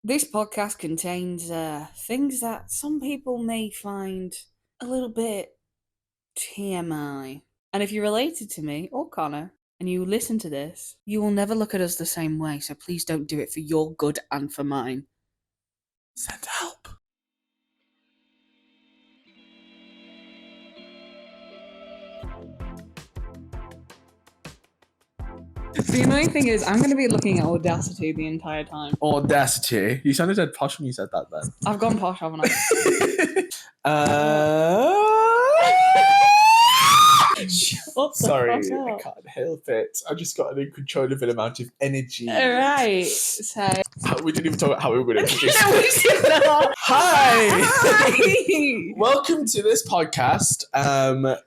This podcast contains things that some people may find a little bit TMI. And if you're related to me or Connor and you listen to this, you will never look at us the same way, so please don't do it for your good and for mine. Send help. The annoying thing is, I'm going to be looking at Audacity the entire time. Audacity. You sounded dead posh when you said that then. I've gone posh, haven't I? Sorry, I can't help it. I just got an uncontrollable amount of energy. Alright, so... We didn't even talk about how we were going to introduce No, we did not. Hi! Hi! Welcome to this podcast.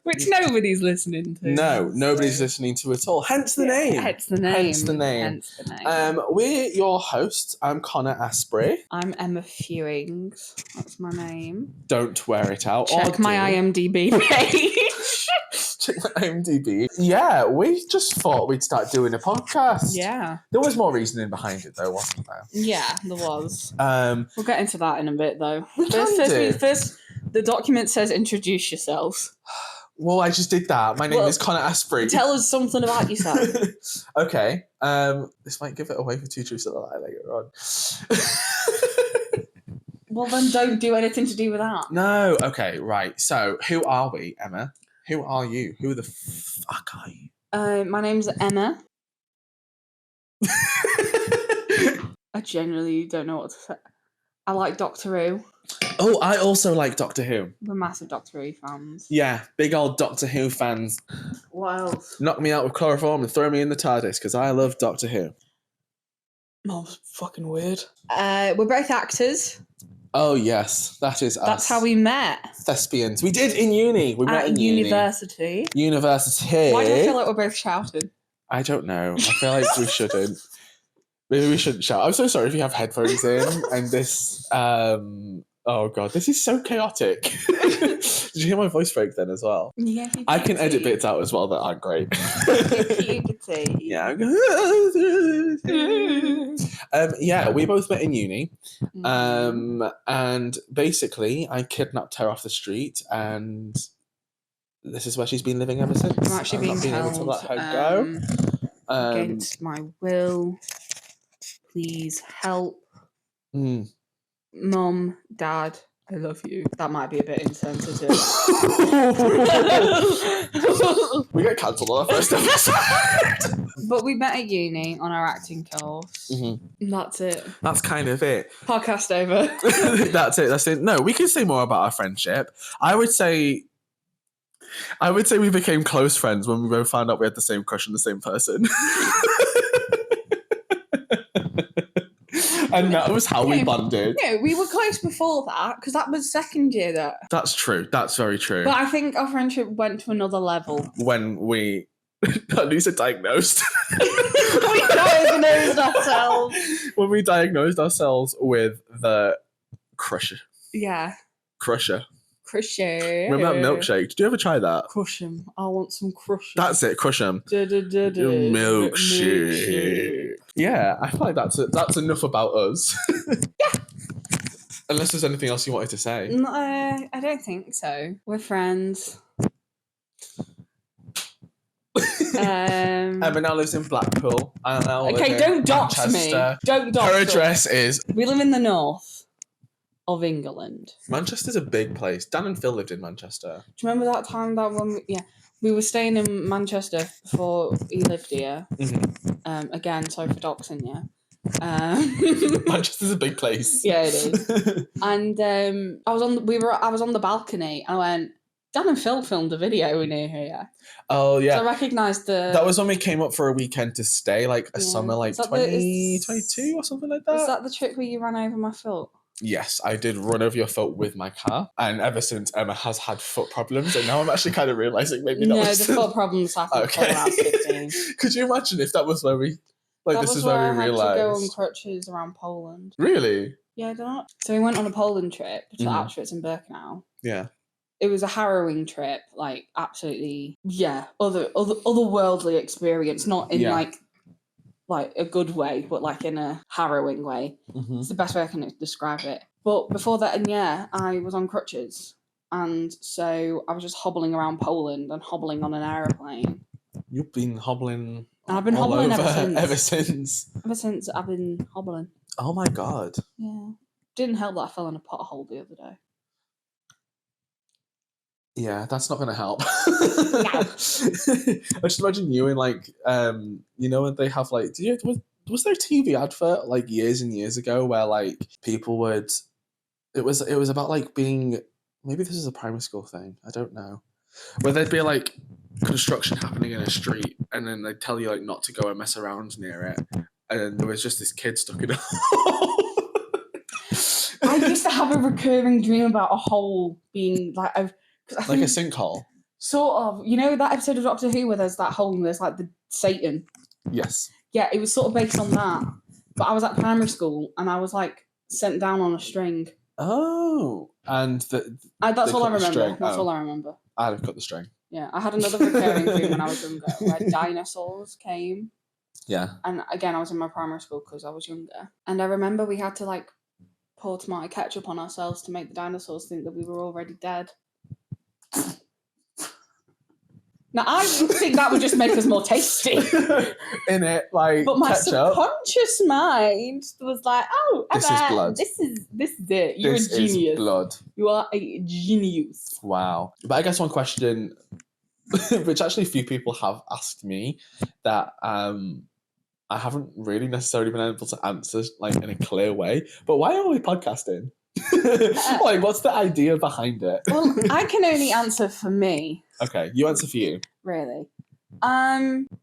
Which nobody's listening to. No, nobody's listening to at all. Hence the name. Hence the name. Hence the name. We're your hosts. I'm Connor Asprey. I'm Emma Fewings. That's my name. Don't wear it out. Check my IMDb page. Check my IMDb. Yeah, we just thought we'd start doing a podcast. Yeah. There was more reasoning behind it, though, wasn't there? Yeah, there was. We'll get into that in a bit, though. First, the document says introduce yourselves. Well, I just did that. My name is Connor Asprey. Tell us something about yourself. Okay. This might give it away for two truths and a lie later on. Well, then don't do anything to do with that. No. Okay, right. So, who are we, Emma? Who are you? Who the fuck are you? My name's Emma. I genuinely don't know what to say. I like Doctor Who. Oh, I also like Doctor Who. We're massive Doctor Who fans. Yeah, big old Doctor Who fans. What else? Knock me out with chloroform and throw me in the TARDIS because I love Doctor Who. Mom's fucking weird. We're both actors. Oh, yes. That is us. That's how we met. Thespians. We did in uni. We met in university. University. Why do I feel like we're both shouting? I don't know. I feel like we shouldn't. Maybe we shouldn't shout. I'm so sorry if you have headphones in and this... Oh, God. This is so chaotic. Did you hear my voice break then as well? Yeah. I can edit bits out as well that aren't great. Yeah. Yeah, we both met in uni. And basically, I kidnapped her off the street and this is where she's been living ever since. I'm actually being held, able to let her go. Against my will. Please help. Mum, Dad, I love you. That might be a bit insensitive. We got cancelled on our first episode. But we met at uni on our acting course. Mm-hmm. That's it. That's kind of it. Podcast over. That's it. No, we can say more about our friendship. I would say we became close friends when we both found out we had the same crush on the same person. And that was how we bonded. Yeah, we were close before that, because that was second year though. That's true. That's very true. But I think our friendship went to another level. When we... at least it diagnosed. We diagnosed ourselves. When we diagnosed ourselves with the crusher. Yeah. Crusher. Crusher. Remember that milkshake? Did you ever try that? Crush 'em. I want some crush 'em. That's it, crush 'em. Milkshake. Yeah, I feel like that's enough about us. Yeah. Unless there's anything else you wanted to say. No, I don't think so. We're friends. Emma now lives in Blackpool. Okay, don't dox me. Don't dox Her address is... We live in the north of England. Manchester's a big place. Dan and Phil lived in Manchester. Do you remember that time that when we were staying in Manchester before he lived here? Mm-hmm. Again, sorry for doxing you. Manchester's a big place. Yeah, it is. And I was on the balcony and I went, Dan and Phil filmed a video near here. Oh, yeah. So I recognised That was when we came up for a weekend to stay, like a summer, like 2022 or something like that. Is that the trip where you ran over my foot? Yes, I did run over your foot with my car. And ever since, Emma has had foot problems. And now I'm actually kind of realising maybe that was... No, the foot problems happened before I was 15. Could you imagine if that was where we... Like, this is where we realised... I had to go on crutches around Poland. Really? Yeah, I don't know. So we went on a Poland trip to Auschwitz and Birkenau. Yeah. It was a harrowing trip, like absolutely, otherworldly experience. Not in like like a good way, but like in a harrowing way. Mm-hmm. It's the best way I can describe it. But before that, and yeah, I was on crutches. And so I was just hobbling around Poland and hobbling on an aeroplane. You've been hobbling And I've been all hobbling over ever since. ever since. Ever since I've been hobbling. Oh my god. Yeah. Didn't help that I fell in a pothole the other day. Yeah, that's not going to help. I just imagine you in like, you know, when they have like, was there a TV advert like years and years ago where like people would, it was about like being, maybe this is a primary school thing, I don't know, where there'd be like construction happening in a street and then they'd tell you like not to go and mess around near it, and then there was just this kid stuck in a hole. I used to have a recurring dream about a hole being like like a sinkhole. Sort of. You know that episode of Doctor Who where there's that hole and there's like the Satan? Yes. Yeah, it was sort of based on that. But I was at primary school and I was like sent down on a string. Oh. And that's all I remember. That's all I remember. I'd have cut the string. Yeah, I had another recurring dream when I was younger where dinosaurs came. Yeah. And again, I was in my primary school because I was younger. And I remember we had to like pour tomato ketchup on ourselves to make the dinosaurs think that we were already dead. Now, I think that would just make us more tasty. In it, like, but my ketchup. Subconscious mind was like, oh, this is blood. This is it. You're a genius. This is blood. You are a genius. Wow. But I guess one question, which actually a few people have asked me, that I haven't really necessarily been able to answer like in a clear way. But why are we podcasting? Like, what's the idea behind it? Well, I can only answer for me. Okay, you answer for you. Really?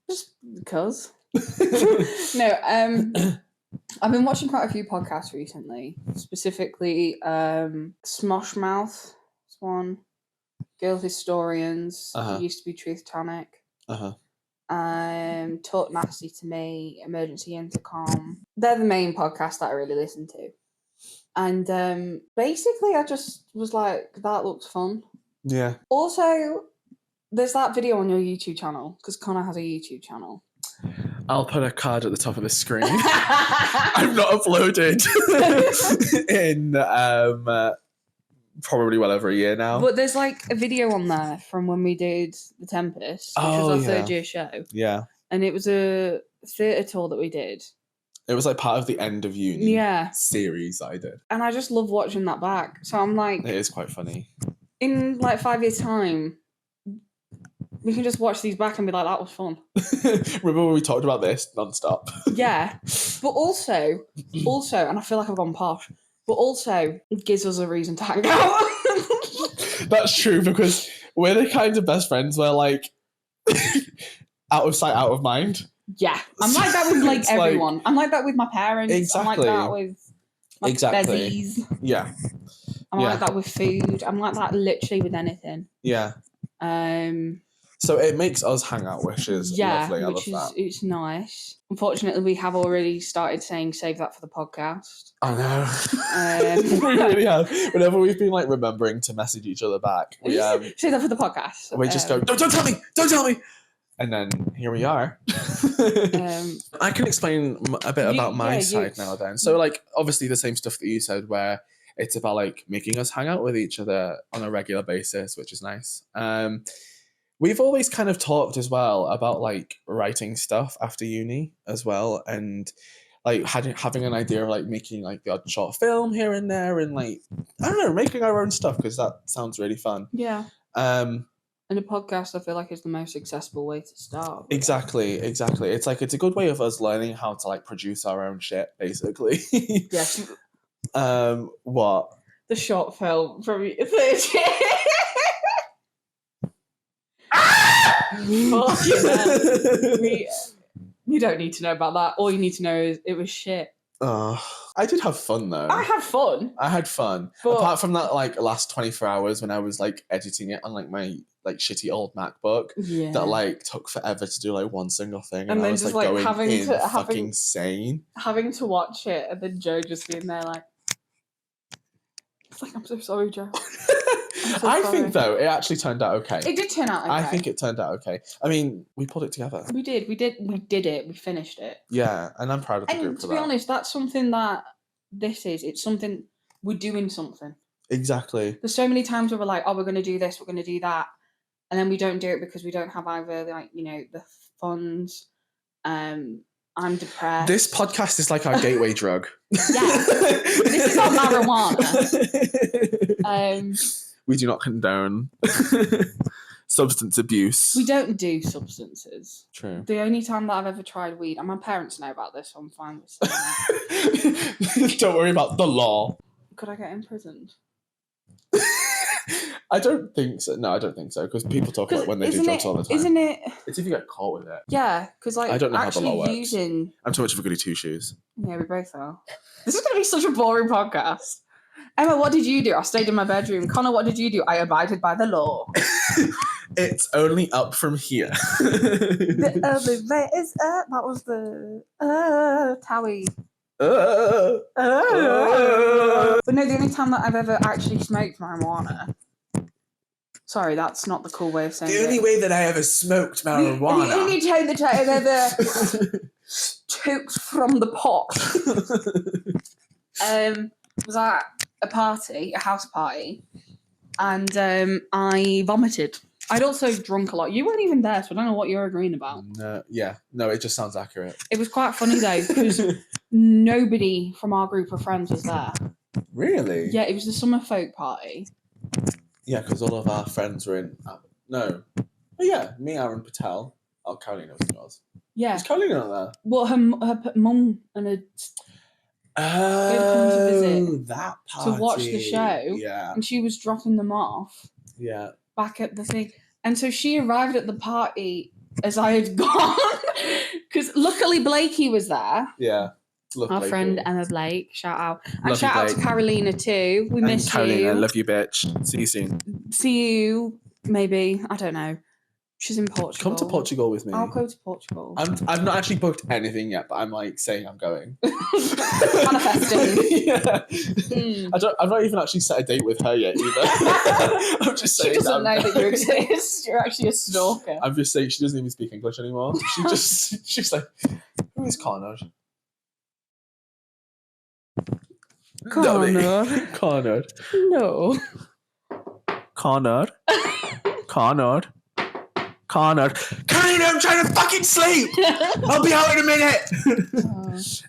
Just because. No, I've been watching quite a few podcasts recently. Specifically, Smosh Mouth, one, Girl Historians, used to be Truth Tonic. Talk Nasty to Me, Emergency Intercom. They're the main podcasts that I really listen to. And basically, I just was like, that looks fun. Yeah. Also, there's that video on your YouTube channel, because Connor has a YouTube channel. I'll put a card at the top of the screen. I've not uploaded in probably well over a year now. But there's like a video on there from when we did The Tempest, which was our third year show. Yeah. And it was a theatre tour that we did. It was like part of the end of uni series I did. And I just love watching that back. So I'm like... It is quite funny. In like 5 years' time, we can just watch these back and be like, that was fun. Remember when we talked about this non-stop? Yeah. But also, and I feel like I've gone posh, but also it gives us a reason to hang out. That's true, because we're the kinds of best friends where like out of sight, out of mind. Yeah. I'm like that with like everyone. Like, I'm like that with my parents. Exactly. I'm like that with my bezies. Yeah. I'm like that with food. I'm like that literally with anything. Yeah. So it makes us hang out, which is lovely. I love that. It's nice. Unfortunately, we have already started saying save that for the podcast. I know. We really have. Whenever we've been like remembering to message each other back, we save that for the podcast. We just go, don't tell me. And then here we are. I can explain a bit about my side now then. So like obviously the same stuff that you said, where it's about like making us hang out with each other on a regular basis, which is nice. We've always kind of talked as well about like writing stuff after uni as well, and like having an idea of like making like the odd short film here and there, and like I don't know, making our own stuff, because that sounds really fun. Yeah. And a podcast, I feel like, is the most accessible way to start. Exactly. It's like it's a good way of us learning how to like produce our own shit, basically. Yes. What? The short film from your third year. You don't need to know about that. All you need to know is it was shit. I did have fun though. I had fun. But apart from that like last 24 hours when I was like editing it on like my like shitty old MacBook that like took forever to do like one single thing, and I was like going fucking insane. Having to watch it, and then Joe just being there like, it's like, I'm so sorry, Joe. I'm so I sorry. think, though, it actually turned out okay. It did turn out okay. I think it turned out okay. I mean, we pulled it together. We did it. We finished it. Yeah, and I'm proud of the group for that. And to be honest, that's something that it's something, we're doing something. Exactly. There's so many times where we're like, oh, we're going to do this, we're going to do that. And then we don't do it because we don't have either, like, you know, the funds. I'm depressed. This podcast is like our gateway drug. Yeah. This is not marijuana. We do not condone substance abuse. We don't do substances. True. The only time that I've ever tried weed, and my parents know about this, so I'm fine with saying that. Don't worry about the law. Could I get imprisoned? I don't think so. No, I don't think so, because people talk about when they do drugs all the time. Isn't it? It's if you get caught with it. Yeah, because like I don't know how the law works. using. I'm too much of a goody two shoes. Yeah, we both are. This is going to be such a boring podcast. Emma, what did you do? I stayed in my bedroom. Connor, what did you do? I abided by the law. It's only up from here. The other way is up. That was the Towie. But no, the only time that I've ever actually smoked marijuana. Sorry, that's not the cool way of saying it. The only way that I ever smoked marijuana. The only time that I have ever took from the pot was at a party, a house party, and I vomited. I'd also drunk a lot. You weren't even there, so I don't know what you're agreeing about. No, it just sounds accurate. It was quite funny though, because nobody from our group of friends was there. Really? Yeah, it was the summer folk party. Yeah, because all of our friends were in. No. Oh, yeah, me, Aaron, Patel. Oh, Carolina was yours. Yeah. Was Carolina not there? Well, her mum and her. Oh, come to visit that party. To watch the show. Yeah. And she was dropping them off. Yeah. Back at the thing. And so she arrived at the party as I had gone. Because luckily Blakey was there. Yeah. Our friend Emma Blake. Shout out. And Love shout you, out to Blake. Carolina too. We miss Carolina, you. love you, bitch. See you soon. See you, maybe. I don't know. She's in Portugal. Come to Portugal with me. I'll go to Portugal. I've not actually booked anything yet, but I'm like saying I'm going. Manifesting. Yeah. I've not even actually set a date with her yet either. I'm just saying. She doesn't know that you exist. You're actually a stalker. I'm just saying she doesn't even speak English anymore. She's like, who is Connor? Connor. Connor. No. Connor. Connor. Connor. Carolina, I'm trying to fucking sleep! I'll be out in a minute!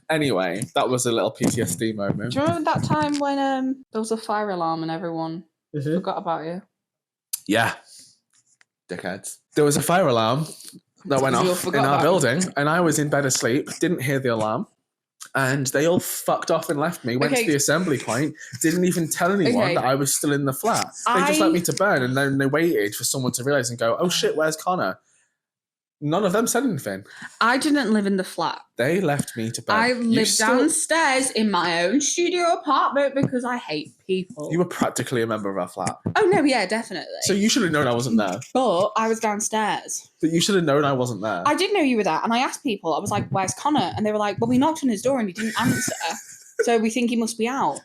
Anyway, that was a little PTSD moment. Do you remember that time when there was a fire alarm and everyone forgot about you? Yeah. Dickheads. There was a fire alarm that went off in our building, and I was in bed asleep, didn't hear the alarm, and they all fucked off and left me, went to the assembly point, didn't even tell anyone that I was still in the flat. They just let me to burn, and then they waited for someone to realise and go, oh shit, where's Connor? None of them said anything. I didn't live in the flat. They left me to burn. I lived downstairs in my own studio apartment because I hate people. You were practically a member of our flat. Oh no, yeah, definitely. So you should have known I wasn't there. But I was downstairs. But you should have known I wasn't there. I did know you were there, and I asked people, I was like, where's Connor? And they were like, well, we knocked on his door and he didn't answer. So we think he must be out.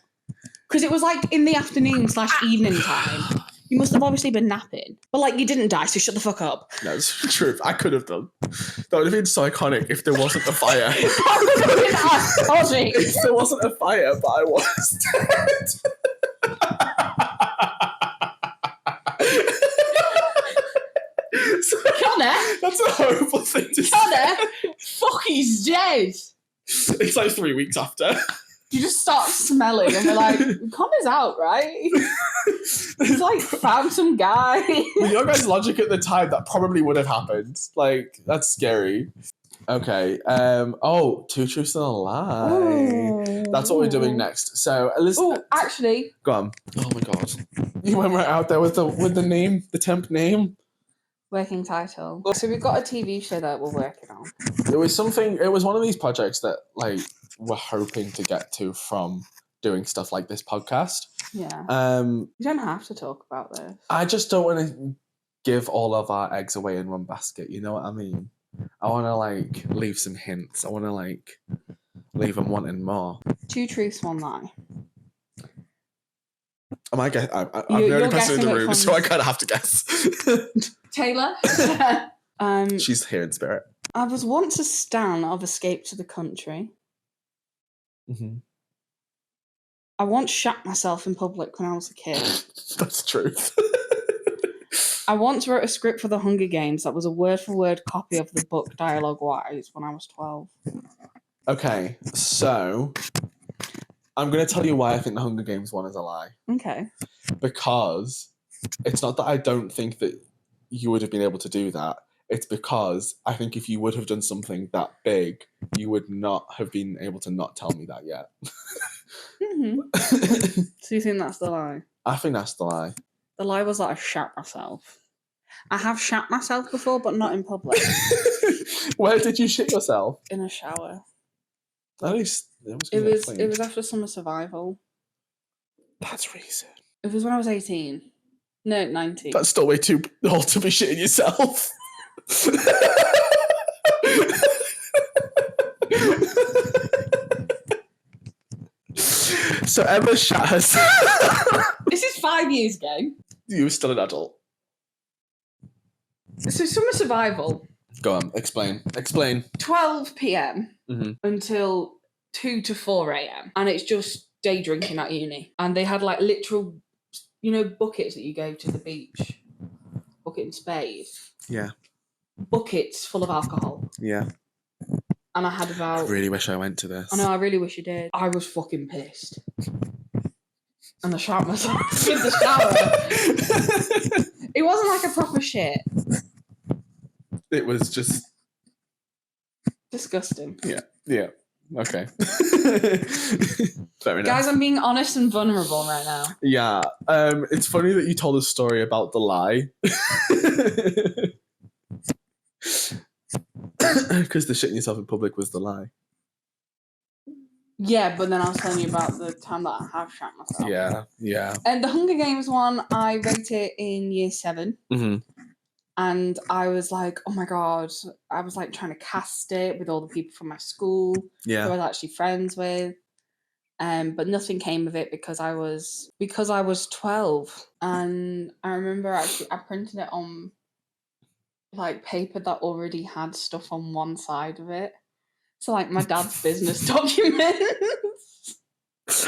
Because it was like in the afternoon/evening time. You must have obviously been napping. But like you didn't die, so shut the fuck up. No, it's true. I could have done. That would have been so iconic if there wasn't a fire. That would have been iconic. If there wasn't a fire, but I was dead. Connor? That's a horrible thing to Connor? say. Fuck, he's dead. It's like 3 weeks after. You just start smelling and you're like, Connor's out, right? He's like found some guy. With your guys' logic at the time, that probably would have happened. Like, that's scary. Okay. Two truths and a lie. Ooh. That's what we're doing next. So, Elizabeth. Oh, actually. Go on. Oh my god. You went right out there with the name, the temp name. Working title. So we've got a TV show that we're working on. It was one of these projects that, like, we're hoping to get to from doing stuff like this podcast. Yeah. You don't have to talk about this. I just don't want to give all of our eggs away in one basket. You know what I mean? I want to, like, leave some hints. I want to, like, leave them wanting more. 2 truths, 1 lie. Am I guess? I'm the You're only person in guessing the it room, from- so I kind of have to guess. Taylor. She's here in spirit. I was once a stan of Escape to the Country. Mm-hmm. I once shat myself in public when I was a kid. That's the truth. I once wrote a script for the Hunger Games that was a word-for-word copy of the book dialogue-wise when I was 12. Okay, so I'm going to tell you why I think the Hunger Games one is a lie. Okay. Because it's not that I don't think that you would have been able to do that. It's because I think if you would have done something that big, you would not have been able to not tell me that yet. Mm-hmm. So you think that's the lie? I think that's the lie. The lie was that I shat myself. I have shat myself before, but not in public. Where did you shit yourself? In a shower. At least It was after summer survival. That's recent. It was when I was 18. No, 19. That's still way too old to be shitting yourself. So Emma shat herself. This is 5 years ago. You were still an adult. So summer survival. Go on, explain. 12 p.m. Mm-hmm. until 2 to 4 a.m. And it's just day drinking at uni. And they had like literal, buckets that you go to the beach. Bucket and spade. Yeah. Buckets full of alcohol. Yeah. And I had about... I really wish I went to this. I know, I really wish you did. I was fucking pissed. And I shat myself in the shower. It wasn't like a proper shit. It was just... disgusting. Yeah. Okay. Fair enough. Guys, I'm being honest and vulnerable right now. Yeah. It's funny that you told a story about the lie. Because the shitting yourself in public was the lie. Yeah, but then I was telling you about the time that I have shat myself. Yeah. And the Hunger Games one, I wrote it in year 7. Mm-hmm. And I was like, oh my God. I was like trying to cast it with all the people from my school who I was actually friends with. But nothing came of it because I was 12. And I remember actually I printed it on like paper that already had stuff on one side of it. So like my dad's business documents.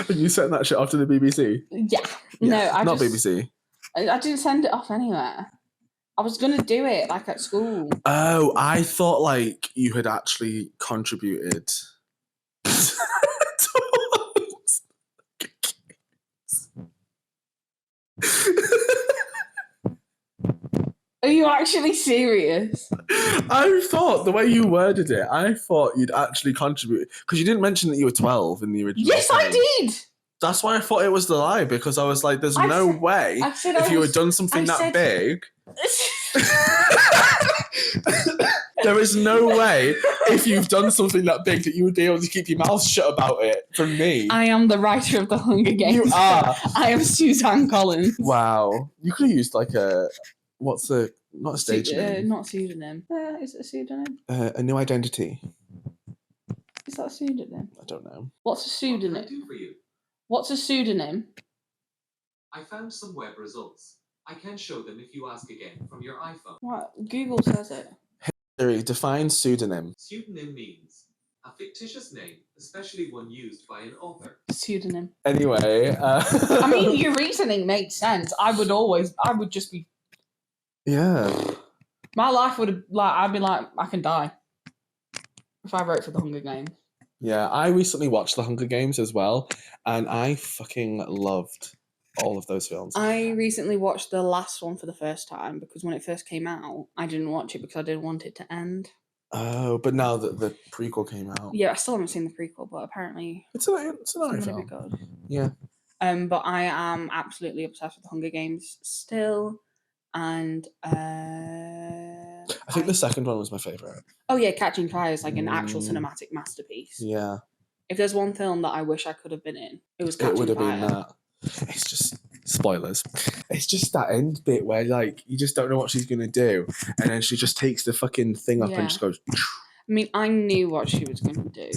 And you sent that shit off to the BBC? Yeah. No, not BBC. I didn't send it off anywhere. I was gonna do it like at school. Oh, I thought like you had actually contributed. Are you actually serious? I thought the way you worded it, I thought you'd actually contribute because you didn't mention that you were 12 in the original. Yes, thing. I did. That's why I thought it was the lie because I was like, "There's no way if you had done something that big." There is no way if you've done something that big that you would be able to keep your mouth shut about it. From me, I am the writer of the Hunger Games. You are. I am Suzanne Collins. Wow, you could have used like a not a stage name, not a pseudonym. Is it a pseudonym? A new identity. Is that a pseudonym? I don't know. What's a pseudonym? What can I do for you? What's a pseudonym? I found some web results. I can show them if you ask again from your iPhone. What? Google says it. Siri, define pseudonym. Pseudonym means a fictitious name, especially one used by an author. Pseudonym. Anyway, I mean, your reasoning makes sense. I would just be. Yeah. My life would have I'd be like, I can die if I wrote for the Hunger Games. Yeah, I recently watched the Hunger Games as well, and I fucking loved all of those films. I recently watched the last one for the first time because when it first came out, I didn't watch it because I didn't want it to end. Oh, but now that the prequel came out, Yeah, I still haven't seen the prequel, but apparently it's an alright gonna film. be good. Yeah. But I am absolutely obsessed with the Hunger Games still, and I think the second one was my favorite. Oh yeah, Catching Fire is like an actual cinematic masterpiece. Yeah. If there's one film that I wish I could have been in, it was Catching Fire. It would have been that. It's just spoilers. It's just that end bit where like you just don't know what she's gonna do, and then she just takes the fucking thing up and just goes. I mean, I knew what she was going to do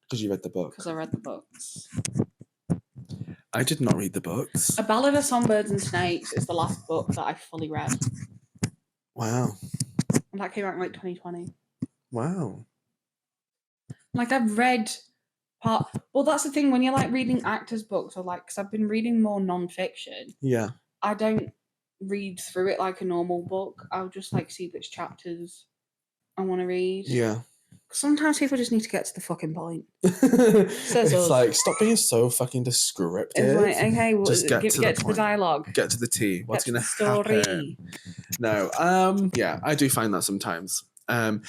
because you read the book. because I read the books. I did not read the books. A Ballad of Songbirds and Snakes is the last book that I fully read. Wow. And that came out in like 2020. Wow. Like I've read part. Well, that's the thing when you're like reading actors' books or like, because I've been reading more non-fiction. Yeah. I don't read through it like a normal book. I'll just like see which chapters I want to read. Yeah. Sometimes people just need to get to the fucking point. Says It's us. like, stop being so fucking descriptive. It's like, okay, well, Just get to the the point. dialogue. Get to the tea. What's Get going to to the story. happen? No. Yeah, I do find that sometimes. And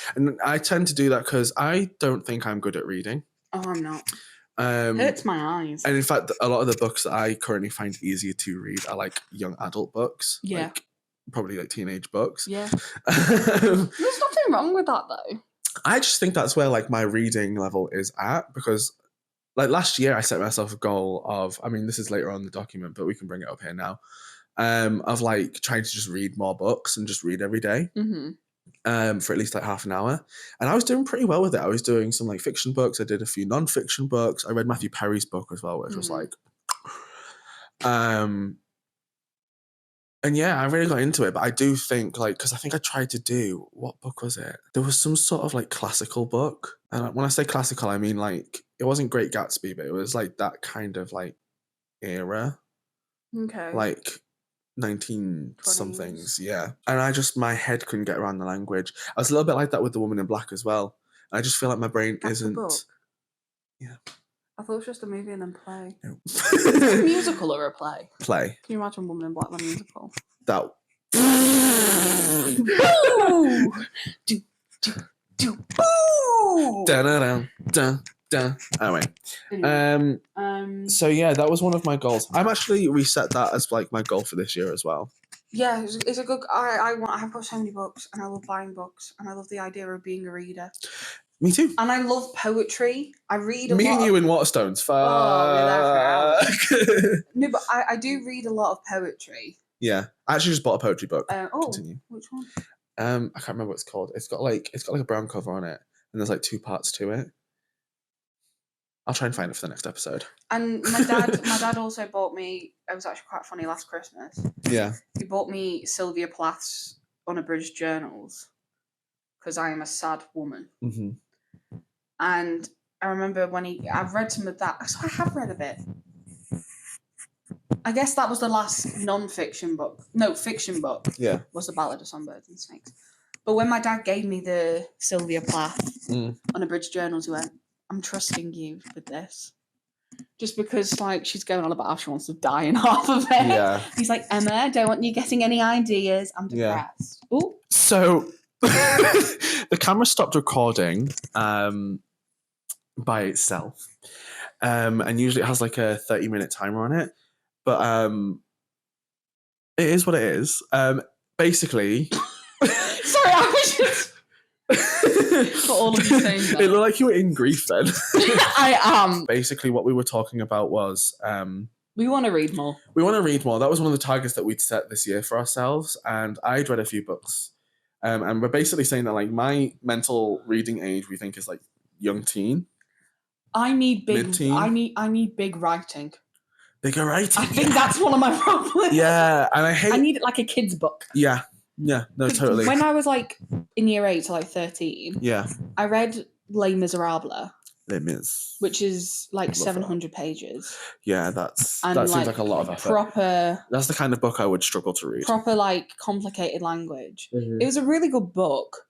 I tend to do that because I don't think I'm good at reading. Oh, I'm not. Hurts my eyes. And in fact, a lot of the books that I currently find easier to read are like young adult books. Yeah. Like, probably like teenage books. Yeah. There's nothing wrong with that though. I just think that's where like my reading level is at, because like last year I set myself a goal of, I mean, this is later on in the document, but we can bring it up here now, of like trying to just read more books and just read every day. For at least like half an hour. And I was doing pretty well with it. I was doing some like fiction books. I did a few non-fiction books. I read Matthew Perry's book as well, which was like, and yeah, I really got into it. But I do think like, because I think I tried to do, what book was it? There was some sort of like classical book. And when I say classical, I mean like, it wasn't Great Gatsby, but it was like that kind of like era. Okay. Like 19 20s. somethings, yeah. And I just, my head couldn't get around the language. I was a little bit like that with The Woman in Black as well. I just feel like my brain That's isn't. the book? Yeah. I thought it was just a movie and then play. No. A musical or a play? Play. Can you imagine Woman in Black, the musical? That. Boo! Do, do, do, boo! Dun. Anyway. So yeah, that was one of my goals. I'm actually reset that as like my goal for this year as well. Yeah, it's a good. I've got so many books, and I love buying books, and I love the idea of being a reader. Me too. And I love poetry. I read a Me lot. and you in Waterstones. Fuck. Oh, no, but I do read a lot of poetry. Yeah, I actually just bought a poetry book. Continue. Which one? I can't remember what it's called. It's got like a brown cover on it, and there's like 2 parts to it. I'll try and find it for the next episode. And my dad also bought me. It was actually quite funny last Christmas. Yeah. He bought me Sylvia Plath's unabridged journals because I am a sad woman. Mm-hmm. And I remember I've read some of that. So I have read a bit. I guess that was the last non-fiction book. No, fiction book. Yeah. Was The Ballad of Songbirds and Snakes. But when my dad gave me the Sylvia Plath unabridged journals, he went, I'm trusting you with this. Just because, like, she's going on about how she wants to die in half of it. Yeah. He's like, Emma, I don't want you getting any ideas. I'm depressed. Yeah. Ooh. So, the camera stopped recording by itself. And usually it has, like, a 30-minute timer on it. But it is what it is. Basically... Sorry, I was just... For all of you saying that. It looked like you were in grief then. I am. Basically, what we were talking about was... we want to read more. We want to read more. That was one of the targets that we'd set this year for ourselves. And I'd read a few books. And we're basically saying that, like, my mental reading age, we think, is, like, young teen. I need big... Mid-teen. I need big writing. Bigger writing. I think that's one of my problems. Yeah, and I need it like a kid's book. Yeah, no, totally. When I was like in year 8 to like 13, yeah, I read Les Miserables. Les Mis. Which is like 700 pages. Yeah, that like, seems like a lot of effort. Proper. That's the kind of book I would struggle to read. Proper like complicated language. Mm-hmm. It was a really good book.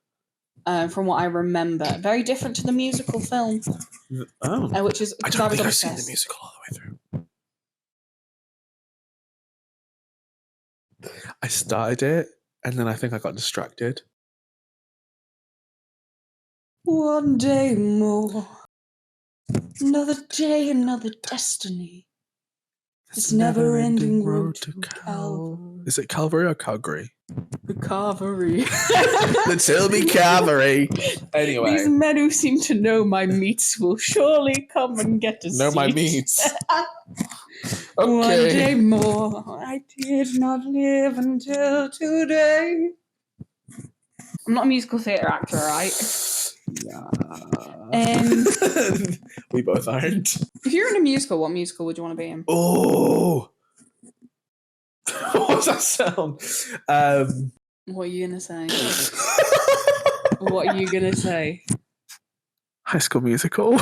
From what I remember, very different to the musical film. Oh, which is I don't think I've seen the musical all the way through. I started it, and then I think I got distracted. One day more, another day, another destiny. This never-ending road to Calvary. Is it Calvary or Calgary? Calvary. Tell me Calvary. Anyway. These men who seem to know my meats will surely come and get us. Know my meats. Okay. One day more, I did not live until today. I'm not a musical theatre actor, right? We both aren't. If you're in a musical, what musical would you want to be in? Oh, what's that sound? What are you gonna say? What are you gonna say? High School Musical.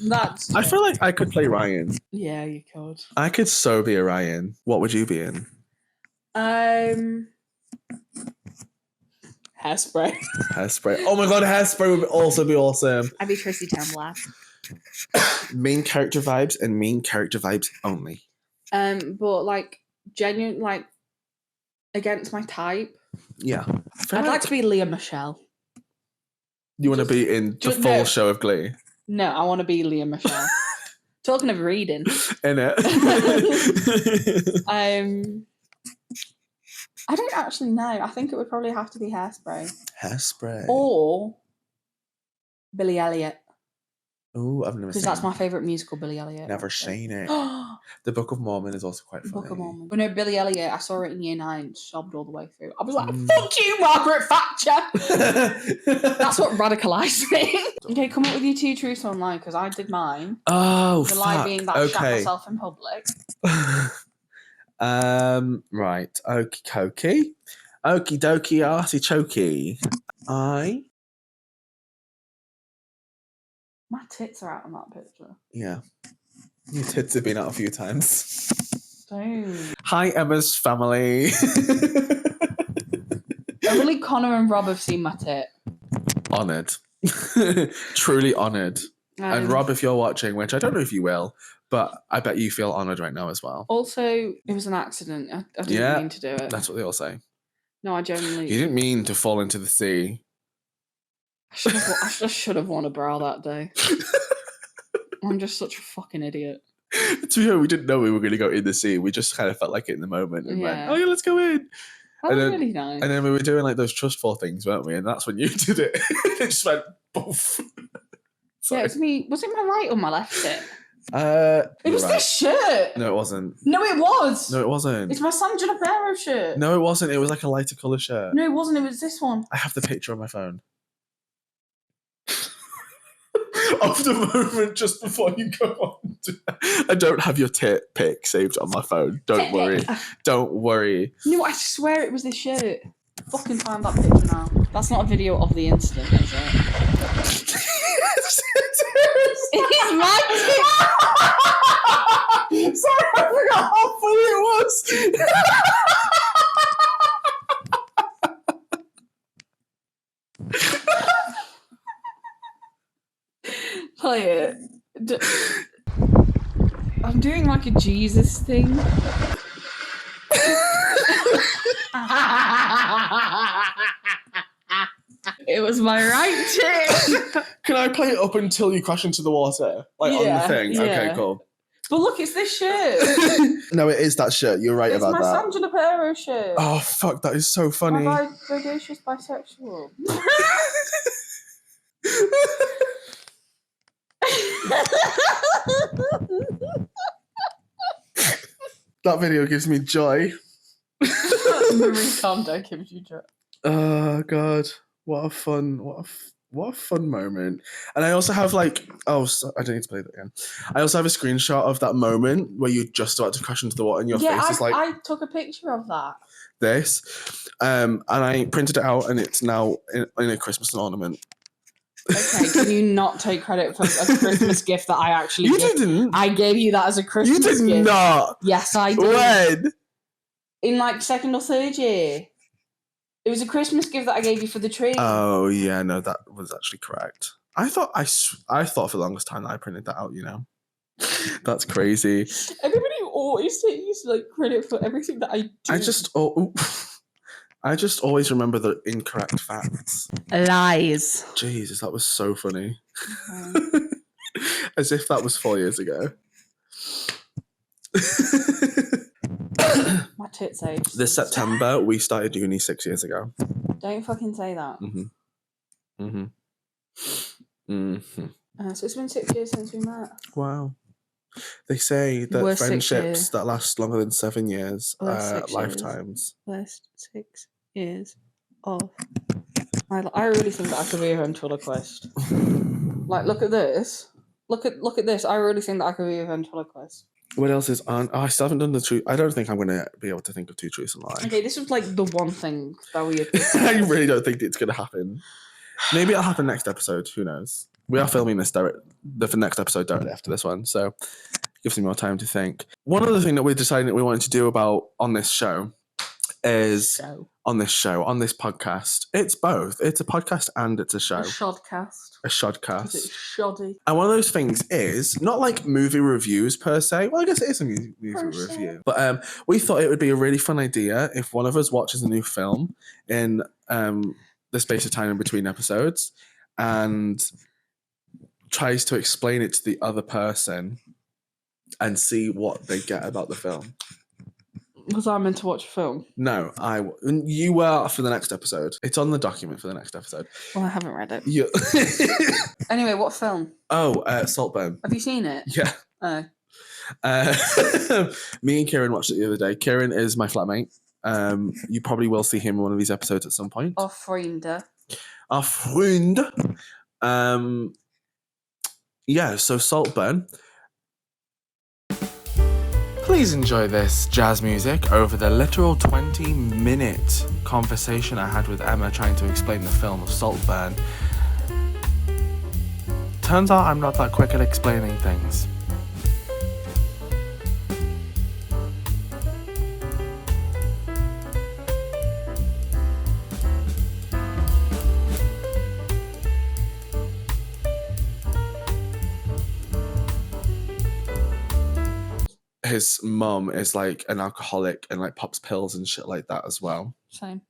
That's I feel like I could play Ryan. Yeah, you could. I could so be a Ryan. What would you be in? Hairspray. Hairspray. Oh my god, Hairspray would also be awesome. I'd be Tracy Town. Main character vibes and main character vibes only. But like genuine, like against my type. Yeah. I'd like to be Leah Michelle. You want to be in the full show of Glee? No, I want to be Leah Michelle. Talking of reading. In it. I don't actually know. I think it would probably have to be Hairspray. Hairspray. Or Billy Elliot. Oh, I've never seen it. Because that's my favourite musical, Billy Elliot. Never seen it. The Book of Mormon is also quite funny. Book of Mormon. But no, Billy Elliot, I saw it in year 9, sobbed all the way through. I was like, fuck you, Margaret Thatcher! That's what radicalised me. Okay, come up with your 2 truths and 1 lie, because I did mine. Oh, the lie being that I shat okay. myself in public. Right. Okie dokie. Okie dokie artichoke. My tits are out in that picture. Yeah. Your tits have been out a few times. Don't. Hi, Emma's family. Only Connor and Rob have seen my tit. Honoured. Truly honoured. And Rob, if you're watching, which I don't know if you will, but I bet you feel honoured right now as well. Also, it was an accident. I didn't mean to do it. That's what they all say. No, I genuinely... You didn't mean to fall into the sea. I just should have worn a bra that day. I'm just such a fucking idiot. To be fair, we didn't know we were going to go in the sea. We just kind of felt like it in the moment and went, oh yeah, let's go in. That was really nice. And then we were doing like those trust fall things, weren't we? And that's when you did it. It just went poof. Yeah, it was me. Was it my right or my left tit? It was right. this shirt. No, it wasn't. No, it was. No, it wasn't. It's my San Junipero shirt. No, it wasn't. It was like a lighter colour shirt. No, it wasn't. It was this one. I have the picture on my phone. Of the moment just before you go on. I don't have your tit pic saved on my phone. Don't worry. Don't worry. No, I swear it was this shirt. Fucking find that picture now. That's not a video of the incident, is it? It's my tit. Sorry, I forgot how funny it was. Play it. I'm doing like a Jesus thing. It was my right tit. Can I play it up until you crash into the water? Like on the thing? Yeah. Okay, cool. But look, it's this shirt. No, it is that shirt. You're right about that. It's my San Junipero shirt. Oh, fuck, that is so funny. My bodacious bisexual. That video gives me joy. Marie Kondo gives you joy. Oh god, what a fun moment. And I also have like, I don't need to play that again. I also have a screenshot of that moment where you just start to crash into the water and your face is like, I took a picture of that. This, and I printed it out and it's now in a Christmas ornament. Okay, can you not take credit for a Christmas gift that I actually didn't. I gave you that as a Christmas gift. You did not. Yes, I did. When? In like 2nd or 3rd year. It was a Christmas gift that I gave you for the tree. Oh yeah, no, that was actually correct. I thought for the longest time that I printed that out. You know, that's crazy. Everybody always takes like credit for everything that I do. I just always remember the incorrect facts. Lies. Jesus, that was so funny. As if that was 4 years ago. My tits age. This September, we started uni 6 years ago. Don't fucking say that. So it's been 6 years since we met. Wow. They say that Worst friendships that last longer than 7 years are lifetimes. Last 6 years of I really think that I could be a ventriloquist. Like, look at this. Look at this. I really think that I could be a ventriloquist. What else is on? Oh, I still haven't done the truth. I don't think I'm going to be able to think of 2 truths and lies. Okay, this was like the one thing that we had. I really don't think it's going to happen. Maybe it'll happen next episode. Who knows? We are filming this the next episode directly after this one, so it gives me more time to think. One other thing that we decided that we wanted to do about on this show is on this podcast. It's both. It's a podcast and it's a show. A shodcast. A shodcast. Is it shoddy? And one of those things is not like movie reviews per se. Well, I guess it is a movie review. But we thought it would be a really fun idea if one of us watches a new film in the space of time in between episodes and tries to explain it to the other person and see what they get about the film. Was I meant to watch a film? No, you were for the next episode. It's on the document for the next episode. Well, I haven't read it. You... Anyway, what film? Oh, Saltburn. Have you seen it? Yeah. Oh. Me and Kieran watched it the other day. Kieran is my flatmate. You probably will see him in one of these episodes at some point. Our friend. Our friend. Yeah, so Saltburn. Please enjoy this jazz music over the literal 20-minute conversation I had with Emma trying to explain the film of Saltburn. Turns out I'm not that quick at explaining things. His mum is like an alcoholic and like pops pills and shit like that as well. Same.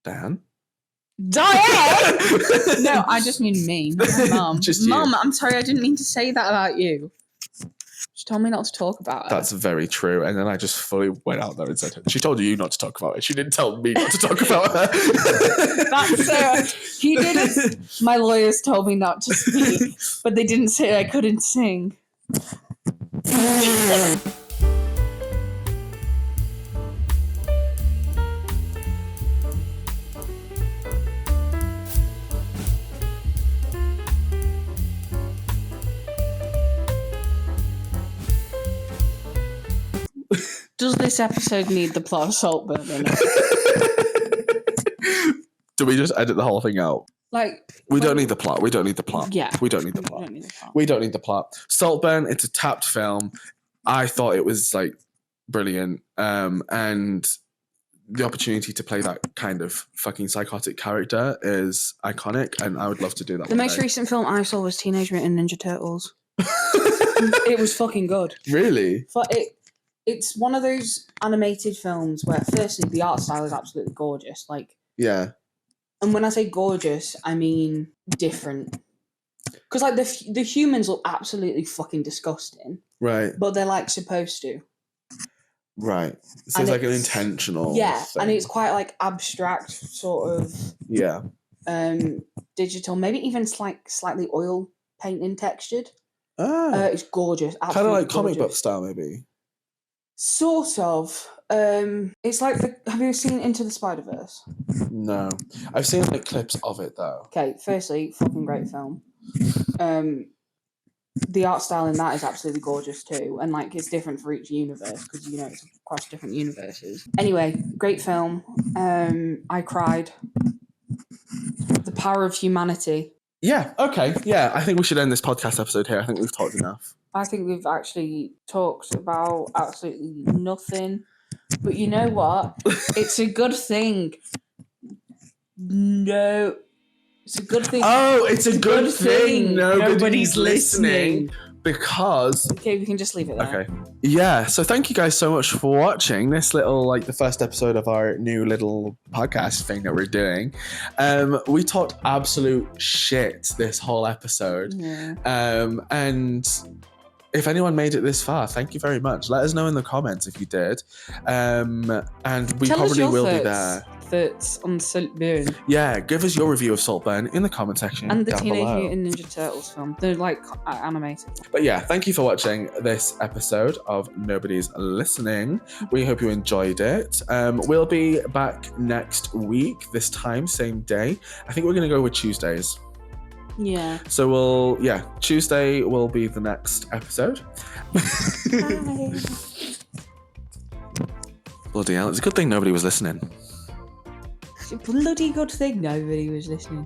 Dan? Diane! No, I just mean me, not my mum. Just you. Mum, I'm sorry, I didn't mean to say that about you. She told me not to talk about it. That's very true. And then I just fully went out there and said, she told you not to talk about it. She didn't tell me not to talk about her. That's he didn't. My lawyers told me not to speak, but they didn't say I couldn't sing. Does this episode need the plot of Saltburn in it? Do we just edit the whole thing out? We don't need the plot. We don't need the plot. Yeah. We don't need the plot. We don't need the plot. Saltburn, it's a tapped film. I thought it was like brilliant. And the opportunity to play that kind of fucking psychotic character is iconic, and I would love to do that. The most recent film I saw was Teenage Mutant Ninja Turtles. It was fucking good. Really? It's one of those animated films where, firstly, the art style is absolutely gorgeous. Yeah. And when I say gorgeous, I mean different. Because the humans look absolutely fucking disgusting. Right. But they're like supposed to. Right. So it's like an intentional thing. And it's quite like abstract sort of digital, maybe even slightly oil painting textured. Oh. It's gorgeous. Kind of like comic book style, maybe. Sort of. It's like have you seen Into the Spider-Verse? No. I've seen like clips of it though. Okay, firstly, fucking great film. The art style in that is absolutely gorgeous too, and like it's different for each universe because it's across different universes. Anyway, great film. I cried. The power of humanity. Yeah. Okay. Yeah. I think we should end this podcast episode here. I think we've talked enough. I think we've actually talked about absolutely nothing. But you know what? It's a good thing. No. It's a good thing. Oh, it's a good thing. Nobody's listening. Because... Okay, we can just leave it there. Okay. Yeah, so thank you guys so much for watching this little, the first episode of our new little podcast thing that we're doing. We talked absolute shit this whole episode. Yeah. And if anyone made it this far, thank you very much. Let us know in the comments if you did. And we Tell us probably your will be thoughts. there. Thoughts on Saltburn Yeah, give us your review of Saltburn in the comment section and the down Teenage below. Mutant Ninja Turtles film. They're like animated. But yeah, thank you for watching this episode of Nobody's Listening. We hope you enjoyed it. We'll be back next week, this time, same day. I think we're going to go with Tuesdays. Yeah. So Tuesday will be the next episode. Bye. Bloody hell, it's a good thing nobody was listening. Bloody good thing nobody was listening.